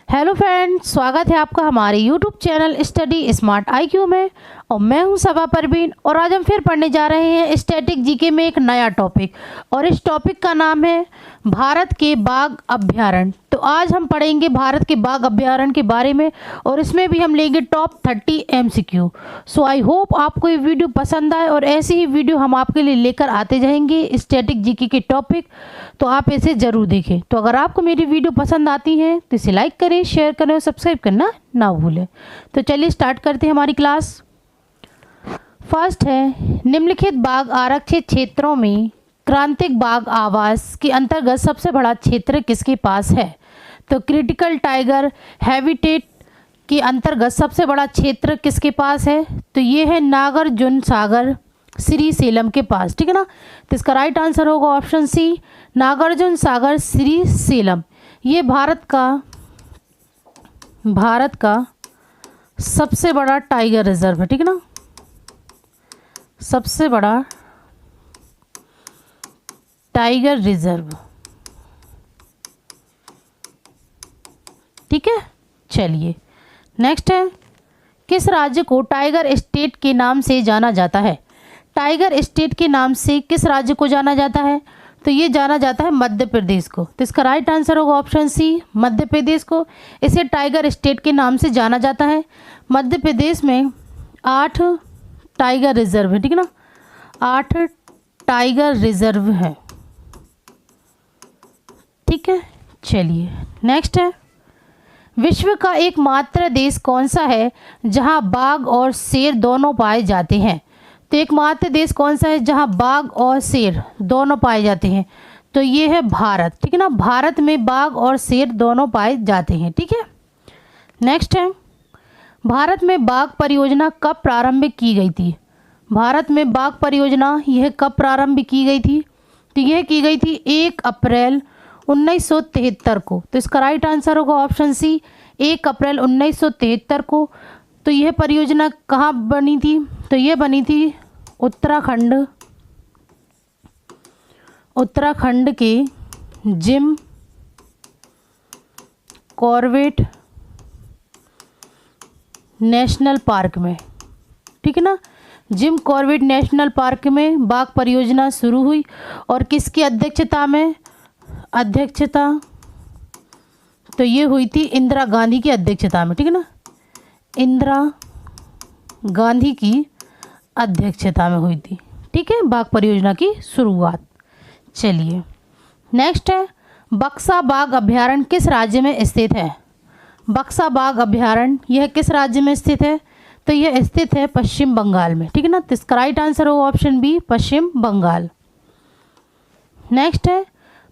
Hello friends, स्वागत है आपका हमारे YouTube channel study smart IQ में। और मैं हूं सबा परवीन और आज हम फिर पढ़ने जा रहे हैं स्टैटिक जीके में एक नया टॉपिक। और इस टॉपिक का नाम है भारत के बाघ अभ्यारण्य। तो आज हम पढ़ेंगे भारत के बाघ अभ्यारण्य के बारे में और इसमें भी हम लेंगे top 30 MCQ। So I hope आपको ये वीडियो पसंद आए और ऐसी ही वीडियो हम आपके लिए लेकर आते जाएंगे स्टैटिक जीके के टॉपिक, तो आप इसे ज़रूर देखें। तो अगर आपको मेरी वीडियो पसंद आती है तो इसे लाइक करें, शेयर करें और सब्सक्राइब करना ना भूलें। तो चलिए स्टार्ट करते हैं हमारी क्लास। फर्स्ट है, निम्नलिखित बाघ आरक्षित क्षेत्रों में क्रांतिक बाघ आवास के अंतर्गत सबसे बड़ा क्षेत्र किसके पास है? तो क्रिटिकल टाइगर हैबिटेट के अंतर्गत सबसे बड़ा क्षेत्र किसके पास है? तो ये है नागार्जुन सागर श्री सेलम के पास, ठीक है ना। तो इसका राइट आंसर होगा ऑप्शन सी, नागार्जुन सागर श्री सेलम। ये भारत का सबसे बड़ा टाइगर रिजर्व है, ठीक है ना, सबसे बड़ा टाइगर रिजर्व, ठीक है। चलिए नेक्स्ट है, किस राज्य को टाइगर स्टेट के नाम से जाना जाता है? टाइगर स्टेट के नाम से किस राज्य को जाना जाता है? तो ये जाना जाता है मध्य प्रदेश को। तो इसका राइट आंसर होगा ऑप्शन सी, मध्य प्रदेश को इसे टाइगर स्टेट के नाम से जाना जाता है। मध्य प्रदेश में 8 टाइगर रिजर्व है, ठीक है ना, 8 टाइगर रिजर्व है, ठीक है। चलिए नेक्स्ट है, विश्व का एकमात्र देश कौन सा है जहां बाघ और शेर दोनों पाए जाते हैं? तो एकमात्र देश कौन सा है जहां बाघ और शेर दोनों पाए जाते हैं? तो ये है भारत, ठीक है ना। भारत में बाघ और शेर दोनों पाए जाते हैं, ठीक है। नेक्स्ट है, भारत में बाघ परियोजना कब प्रारंभ की गई थी? भारत में बाघ परियोजना यह कब प्रारंभ की गई थी? तो यह की गई थी 1 अप्रैल 1973 को। तो इसका राइट आंसर होगा ऑप्शन सी, 1 अप्रैल 1973 को। तो यह परियोजना कहाँ बनी थी? तो यह बनी थी उत्तराखंड के जिम कॉर्बेट नेशनल पार्क में, ठीक है ना। जिम कॉर्बेट नेशनल पार्क में बाघ परियोजना शुरू हुई और किसकी अध्यक्षता में? तो ये हुई थी इंदिरा गांधी की अध्यक्षता में, ठीक है ना, इंदिरा गांधी की अध्यक्षता में हुई थी, ठीक है, बाघ परियोजना की शुरुआत। चलिए नेक्स्ट है, बक्सा बाघ अभ्यारण्य किस राज्य में स्थित है? बक्सा बाघ अभ्यारण्य यह किस राज्य में स्थित है? तो यह स्थित है पश्चिम बंगाल में, ठीक है ना। तो इसका राइट आंसर होगा ऑप्शन बी, पश्चिम बंगाल। नेक्स्ट है,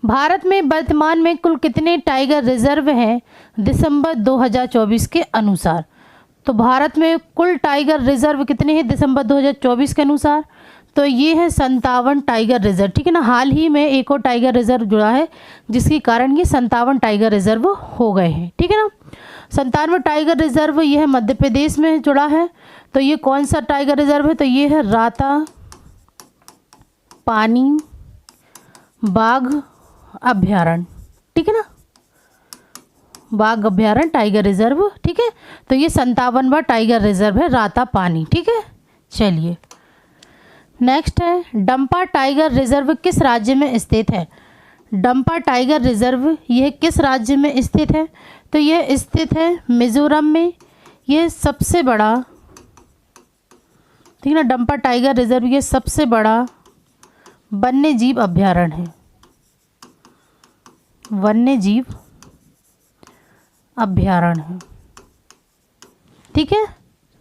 भारत में वर्तमान में कुल कितने टाइगर रिजर्व हैं दिसंबर 2024 के अनुसार? तो भारत में कुल टाइगर रिजर्व कितने हैं दिसंबर 2024 के अनुसार? तो ये है 57 टाइगर रिजर्व, ठीक है ना। हाल ही में एक और टाइगर रिजर्व जुड़ा है जिसके कारण ये 57 टाइगर रिजर्व हो गए हैं, ठीक है ना। 97 टाइगर रिजर्व ये है मध्य प्रदेश में जुड़ा है। तो ये कौन सा टाइगर रिजर्व है? तो ये है राता पानी बाघ अभ्यारण्य, ठीक है ना, बाघ अभ्यारण्य टाइगर रिजर्व, ठीक है। तो ये 57वां टाइगर रिजर्व है राता पानी, ठीक है। चलिए नेक्स्ट है, डंपा टाइगर रिजर्व किस राज्य में स्थित है? डंपा टाइगर रिजर्व यह किस राज्य में स्थित है? तो यह स्थित है मिजोरम में। यह सबसे बड़ा, ठीक है ना, डंपा टाइगर रिजर्व ये सबसे बड़ा वन्य जीव अभ्यारण्य है, वन्य जीव अभ्यारण्य है, ठीक है।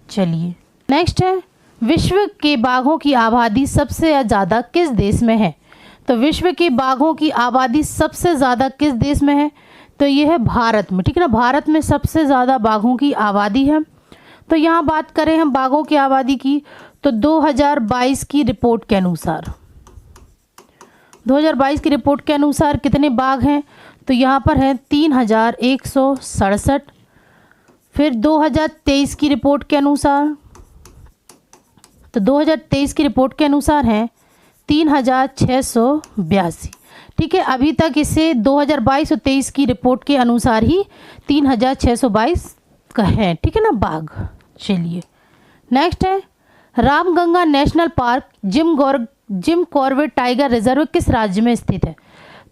चलिए नेक्स्ट है, विश्व के बाघों की आबादी सबसे ज़्यादा किस देश में है? तो विश्व के बाघों की आबादी सबसे ज़्यादा किस देश में है? तो यह है भारत में, ठीक है ना। भारत में सबसे ज़्यादा बाघों की आबादी है। तो यहाँ बात करें हम बाघों की आबादी की, तो 2022 की रिपोर्ट के अनुसार, 2022 की रिपोर्ट के अनुसार कितने बाघ हैं? तो यहाँ पर है 3167। फिर 2023 की रिपोर्ट के अनुसार, तो 2023 की रिपोर्ट के अनुसार हैं 3682, ठीक है, अभी तक इसे 2022 और 23 की रिपोर्ट के अनुसार ही 3622 का है, ठीक है ना, बाघ। चलिए नेक्स्ट है Ramganga national park Jim Corbett tiger reserve किस राज्य में स्थित है?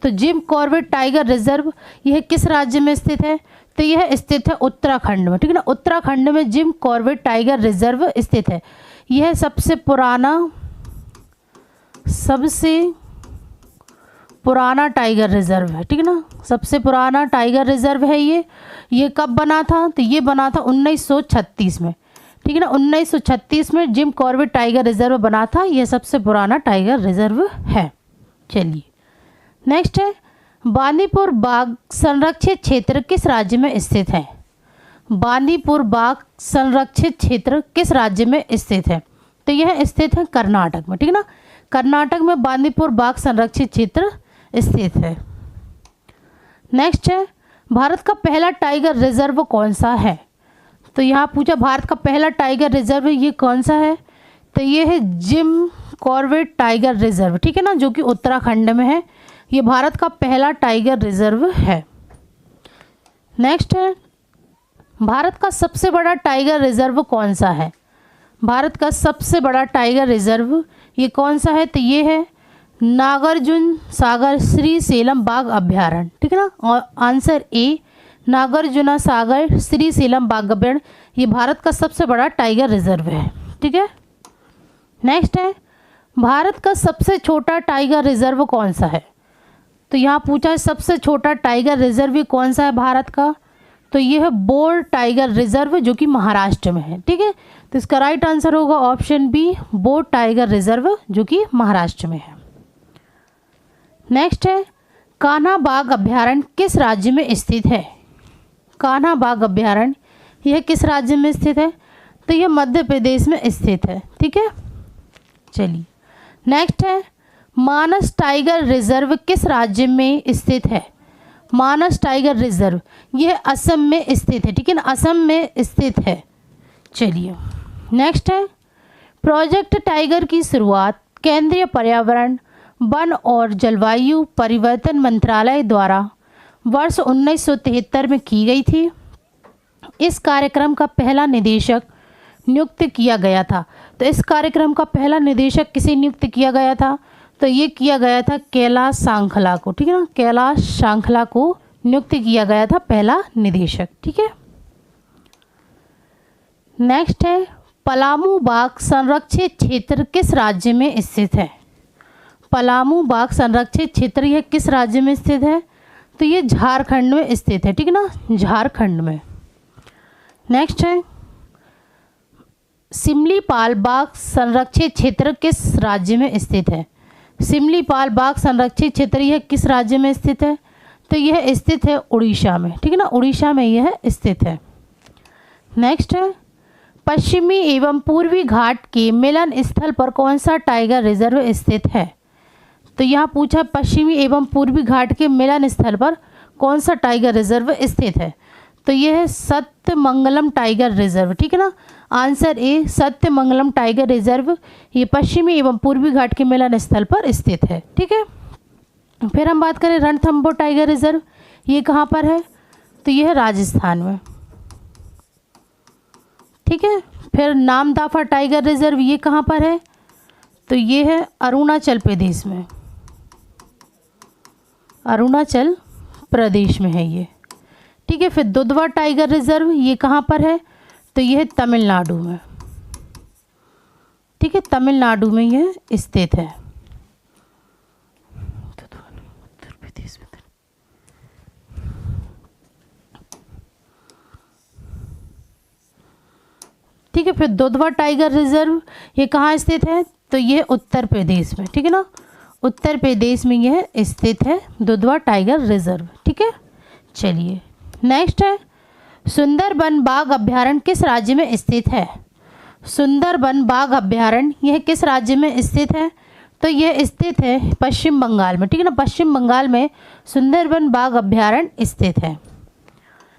तो जिम कॉर्बेट टाइगर रिजर्व यह किस राज्य में स्थित है? तो यह स्थित है उत्तराखंड में, ठीक है ना। उत्तराखंड में जिम कॉर्बेट टाइगर रिजर्व स्थित है। यह सबसे पुराना टाइगर रिजर्व है, ठीक है ना, सबसे पुराना टाइगर रिजर्व है ये कब बना था? तो ये बना था 1936 में, ठीक है ना, 1936 में जिम कॉर्बेट टाइगर रिजर्व बना था। यह सबसे पुराना टाइगर रिजर्व है। चलिए नेक्स्ट है बांदीपुर बाघ संरक्षित क्षेत्र किस राज्य में स्थित है? बांदीपुर बाघ संरक्षित क्षेत्र किस राज्य में स्थित है? तो यह स्थित है कर्नाटक में, ठीक है ना, कर्नाटक में बांदीपुर बाघ संरक्षित क्षेत्र स्थित है। नेक्स्ट है भारत का पहला टाइगर रिजर्व कौन सा है? तो यहाँ पूछा भारत का पहला टाइगर रिजर्व ये कौन सा है? तो ये है जिम कॉर्बेट टाइगर रिजर्व, ठीक है ना, जो कि उत्तराखंड में है। ये भारत का पहला टाइगर रिजर्व है। नेक्स्ट है भारत का सबसे बड़ा टाइगर रिजर्व कौन सा है? भारत का सबसे बड़ा टाइगर रिजर्व ये कौन सा है? तो ये है नागार्जुन सागर श्री सेलम बाघ अभ्यारण्य, ठीक है ना, और आंसर ए नागार्जुना सागर श्री सेलम बाघ अभ्यारण्य ये भारत का सबसे बड़ा टाइगर रिजर्व है, ठीक है। नेक्स्ट है भारत का सबसे छोटा टाइगर रिजर्व कौन सा है? तो यहाँ पूछा है सबसे छोटा टाइगर रिजर्व ये कौन सा है भारत का? तो ये है बोर टाइगर रिजर्व जो कि महाराष्ट्र में है, ठीक है। तो इसका राइट आंसर होगा option B Bor tiger reserve जो कि महाराष्ट्र में है। नेक्स्ट है कान्हा बाघ अभ्यारण्य किस राज्य में स्थित है? कान्हा बाघ अभ्यारण्य यह किस राज्य में स्थित है? तो यह मध्य प्रदेश में स्थित है, ठीक है। चलिए नेक्स्ट है मानस टाइगर रिजर्व किस राज्य में स्थित है? मानस टाइगर रिजर्व यह असम में स्थित है, ठीक है ना, असम में स्थित है। चलिए नेक्स्ट है प्रोजेक्ट टाइगर की शुरुआत केंद्रीय पर्यावरण वन और जलवायु परिवर्तन मंत्रालय द्वारा वर्ष 1973 में की गई थी। इस कार्यक्रम का पहला निदेशक नियुक्त किया गया था। तो इस कार्यक्रम का पहला निदेशक किसे नियुक्त किया गया था? तो ये किया गया था कैलाश सांखला को, ठीक है ना, कैलाश सांखला को नियुक्त किया गया था पहला निदेशक, ठीक है। नेक्स्ट है पलामू बाघ संरक्षित क्षेत्र किस राज्य में स्थित है? पलामू बाघ संरक्षित क्षेत्र यह किस राज्य में स्थित है? तो ये झारखंड में स्थित है, ठीक है ना, झारखंड में। नेक्स्ट है सिमलीपाल बाघ संरक्षित क्षेत्र किस राज्य में स्थित है? सिमलीपाल बाघ संरक्षित क्षेत्र यह किस राज्य में स्थित है? तो यह स्थित है उड़ीसा में, ठीक है ना, उड़ीसा में यह स्थित है। नेक्स्ट है पश्चिमी एवं पूर्वी घाट के मिलन स्थल पर कौन सा टाइगर रिजर्व स्थित है? तो यहाँ पूछा पश्चिमी एवं पूर्वी घाट के मिलन स्थल पर कौन सा टाइगर रिजर्व स्थित है? तो यह है सत्यमंगलम टाइगर रिजर्व, ठीक है ना, answer A Sathyamangalam tiger reserve ये पश्चिमी एवं पूर्वी घाट के मिलन स्थल पर स्थित है, ठीक है। फिर हम बात करें रणथंभौर टाइगर रिजर्व ये कहाँ पर है? तो यह है राजस्थान में, ठीक है। फिर नामदाफा टाइगर रिजर्व ये कहाँ पर है? तो ये है अरुणाचल प्रदेश में, अरुणाचल प्रदेश में है ये, ठीक है। फिर दुधवा टाइगर रिजर्व ये कहाँ पर है? तो यह है तमिलनाडु में, ठीक है, तमिलनाडु में यह स्थित है। उत्तर प्रदेश में, ठीक है। फिर दुधवा टाइगर रिजर्व ये कहाँ स्थित है? तो यह उत्तर प्रदेश में, ठीक है ना, उत्तर प्रदेश में यह स्थित है दुधवा टाइगर रिजर्व, ठीक है। चलिए नेक्स्ट है सुंदरबन बाघ अभ्यारण्य किस राज्य में स्थित है? सुंदरबन बाघ अभ्यारण्य यह किस राज्य में स्थित है? तो यह स्थित है पश्चिम बंगाल में, ठीक है ना, पश्चिम बंगाल में सुंदरबन बाघ अभ्यारण्य स्थित है।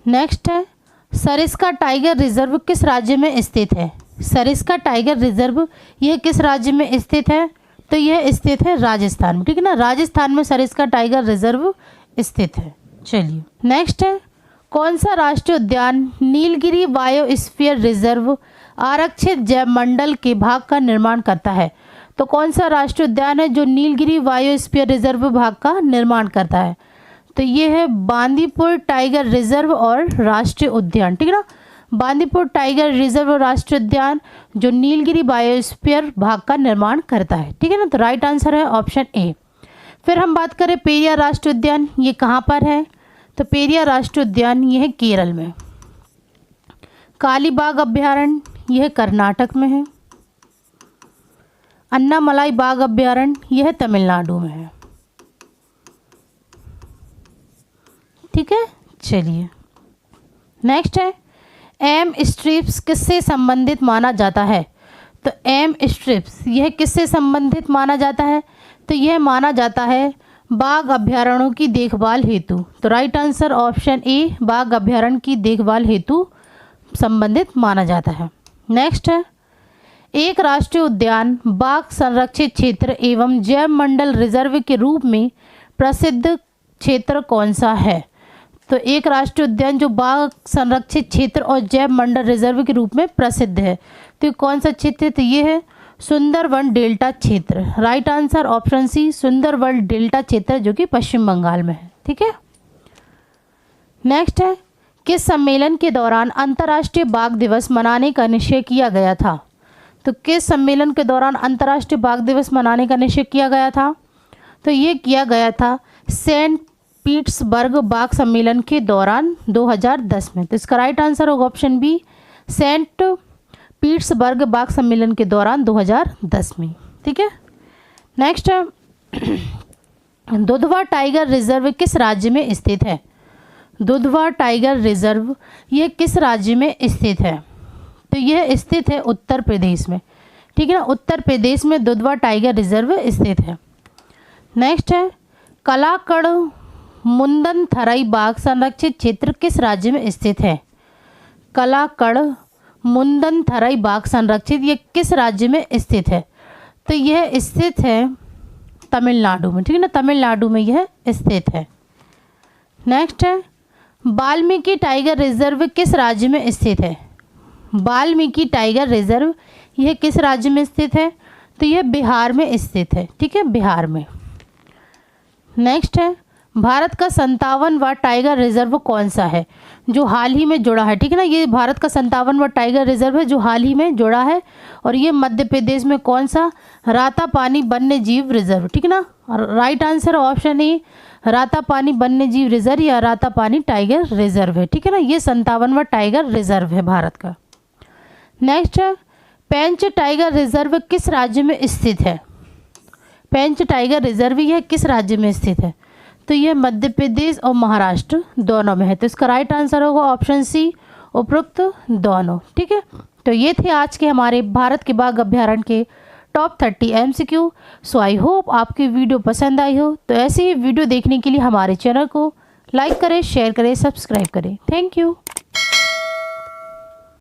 नेक्स्ट है सरिस्का टाइगर रिजर्व किस राज्य में स्थित है? सरिस्का टाइगर रिजर्व यह किस राज्य में स्थित है? तो यह स्थित है राजस्थान में, ठीक है ना। राजस्थान में सरिस्का टाइगर रिजर्व स्थित है। चलिए नेक्स्ट है, कौन सा राष्ट्रीय उद्यान नीलगिरी बायोस्फीयर रिजर्व आरक्षित जैव मंडल के भाग का निर्माण करता है? तो कौन सा राष्ट्रीय उद्यान है जो नीलगिरी बायोस्फीयर रिजर्व भाग का निर्माण करता है? तो ये है बांदीपुर टाइगर रिजर्व और राष्ट्रीय उद्यान, ठीक है ना। बांदीपुर टाइगर रिजर्व और राष्ट्रीय उद्यान जो नीलगिरी बायोस्फीयर भाग का निर्माण करता है, ठीक है ना। तो राइट आंसर है ऑप्शन ए। फिर हम बात करें पेरियार राष्ट्रीय उद्यान, ये कहाँ पर है? तो पेरियार राष्ट्रीय उद्यान ये है केरल में। कालीबाग अभ्यारण्य यह कर्नाटक में है। अन्नामलाई बाघ अभ्यारण्य यह तमिलनाडु में है, ठीक है। चलिए नेक्स्ट है, एम स्ट्रिप्स किससे संबंधित माना जाता है? तो एम स्ट्रिप्स यह किससे संबंधित माना जाता है? तो यह माना जाता है बाघ अभ्यारण्यों की देखभाल हेतु। तो राइट आंसर ऑप्शन ए, बाघ अभ्यारण्य की देखभाल हेतु संबंधित माना जाता है। नेक्स्ट है, एक राष्ट्रीय उद्यान बाघ संरक्षित क्षेत्र एवं जैव मंडल रिजर्व के रूप में प्रसिद्ध क्षेत्र कौन सा है? तो एक राष्ट्रीय उद्यान जो बाघ संरक्षित क्षेत्र और जैव मंडल रिजर्व के रूप में प्रसिद्ध है, तो कौन सा क्षेत्र? तो ये है सुंदरवन डेल्टा क्षेत्र। Right answer option C, Sundarban delta क्षेत्र जो कि पश्चिम बंगाल में है, ठीक है। नेक्स्ट है, किस सम्मेलन के दौरान अंतर्राष्ट्रीय बाघ दिवस मनाने का निश्चय किया गया था? तो किस सम्मेलन के दौरान अंतर्राष्ट्रीय बाघ दिवस मनाने का निश्चय किया गया था? तो ये किया गया था सेंट पीटर्सबर्ग बाघ सम्मेलन के दौरान 2010 में। तो इसका राइट आंसर होगा ऑप्शन बी, सेंट पीटर्सबर्ग बाघ सम्मेलन के दौरान 2010 में, ठीक है। नेक्स्ट है, दुधवा टाइगर रिजर्व किस राज्य में स्थित है? दुधवा टाइगर रिजर्व यह किस राज्य में स्थित है? तो यह स्थित है उत्तर प्रदेश में, ठीक है ना। उत्तर प्रदेश में दुधवा टाइगर रिजर्व स्थित है। नेक्स्ट है, कलाकड़ मुंदन थराई बाघ संरक्षित क्षेत्र किस राज्य में स्थित है? कलाकड़ मुंदन थराई बाघ संरक्षित ये किस राज्य में स्थित है? तो यह स्थित है तमिलनाडु में, ठीक है ना। तमिलनाडु में यह स्थित है। नेक्स्ट है, वाल्मीकि टाइगर रिजर्व किस राज्य में स्थित है? वाल्मीकि टाइगर रिजर्व यह किस राज्य में स्थित है? तो यह बिहार में स्थित है, ठीक है, बिहार में। नेक्स्ट है, भारत का 57वां टाइगर रिजर्व कौन सा है जो हाल ही में जुड़ा है? ठीक है ना, ये भारत का 57वां टाइगर रिजर्व है जो हाल ही में जुड़ा है, और ये मध्य प्रदेश में कौन सा? रातापानी वन्य जीव रिजर्व, ठीक है ना। Right answer option A, Ratapani वन्य जीव रिजर्व या रातापानी टाइगर रिजर्व है, ठीक है ना। ये 57वां टाइगर रिजर्व है भारत का। नेक्स्ट है, पेंच टाइगर रिजर्व किस राज्य में स्थित है? पेंच टाइगर रिजर्व यह किस राज्य में स्थित है? तो यह मध्य प्रदेश और महाराष्ट्र दोनों में है। तो इसका राइट आंसर होगा ऑप्शन सी, उपरोक्त दोनों, ठीक है। तो ये थे आज के हमारे भारत के बाघ अभ्यारण्य के top 30 MCQ। So I hope आपकी वीडियो पसंद आई हो। तो ऐसे ही वीडियो देखने के लिए हमारे चैनल को लाइक करें, शेयर करें, सब्सक्राइब करें। Thank you.